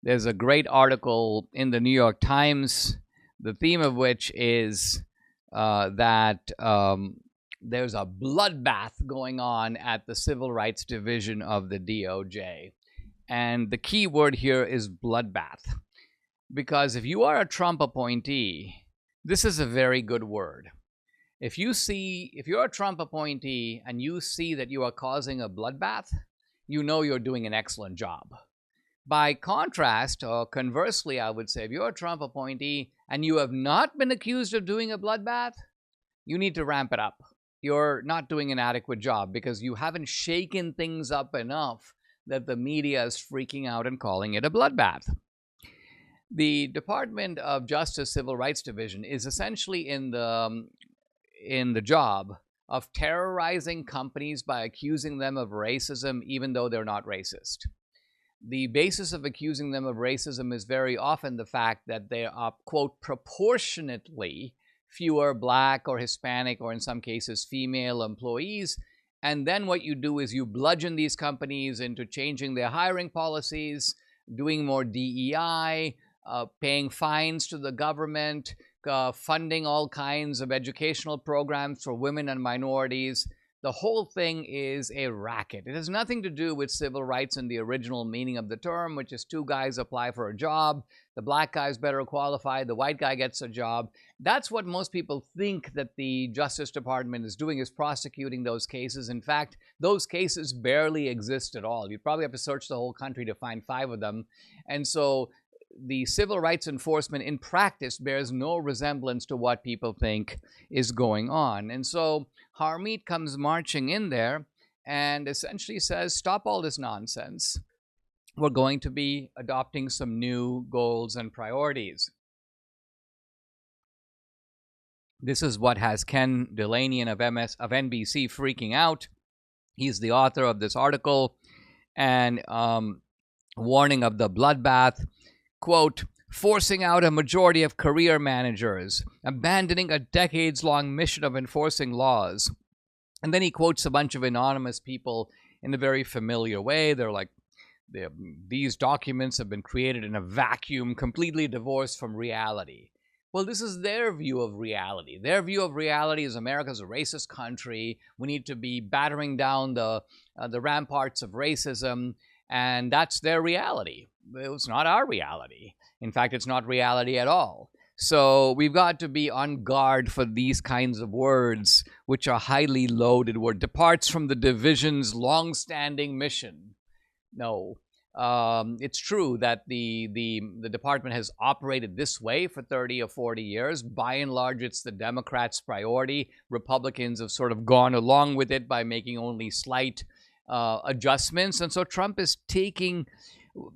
There's a great article in the New York Times, the theme of which is that there's a bloodbath going on at the Civil Rights Division of the DOJ. And the key word here is bloodbath. Because if you are a Trump appointee, this is a very good word. If you're a Trump appointee and you see that you are causing a bloodbath, you know you're doing an excellent job. By contrast, or conversely, I would say, if you're a Trump appointee and you have not been accused of doing a bloodbath, you need to ramp it up. You're not doing an adequate job because you haven't shaken things up enough that the media is freaking out and calling it a bloodbath. The Department of Justice Civil Rights Division is essentially in the job of terrorizing companies by accusing them of racism even though they're not racist. The basis of accusing them of racism is very often the fact that there are, quote, proportionately fewer Black or Hispanic or in some cases female employees. And then what you do is you bludgeon these companies into changing their hiring policies, doing more DEI, paying fines to the government, funding all kinds of educational programs for women and minorities. The whole thing is a racket. It has nothing to do with civil rights in the original meaning of the term, which is two guys apply for a job. The Black guy's better qualified. The white guy gets a job. That's what most people think that the Justice Department is doing, is prosecuting those cases. In fact, those cases barely exist at all. You'd probably have to search the whole country to find 5 of them. And so the civil rights enforcement in practice bears no resemblance to what people think is going on. And so Harmeet comes marching in there and essentially says, stop all this nonsense. We're going to be adopting some new goals and priorities. This is what has Ken Delanian of NBC freaking out. He's the author of this article and warning of the bloodbath. Quote, forcing out a majority of career managers, abandoning a decades-long mission of enforcing laws. And then he quotes a bunch of anonymous people in a very familiar way. They're like, these documents have been created in a vacuum, completely divorced from reality. Well, this is their view of reality. Their view of reality is America's a racist country. We need to be battering down the ramparts of racism. And that's their reality. It's not our reality. In fact, it's not reality at all. So we've got to be on guard for these kinds of words, which are highly loaded, word departs from the division's long-standing mission. No, it's true that the department has operated this way for 30 or 40 years. By and large, it's the Democrats' priority. Republicans have sort of gone along with it by making only slight adjustments. And so Trump is taking,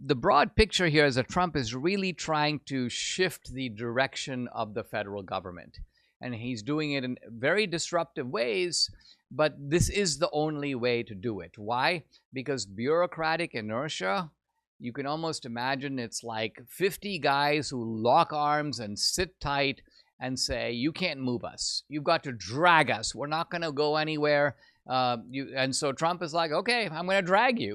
the broad picture here is that Trump is really trying to shift the direction of the federal government. And he's doing it in very disruptive ways, but this is the only way to do it. Why? Because bureaucratic inertia, you can almost imagine it's like 50 guys who lock arms and sit tight and say, you can't move us. You've got to drag us. We're not going to go anywhere. And so Trump is like, okay, I'm going to drag you.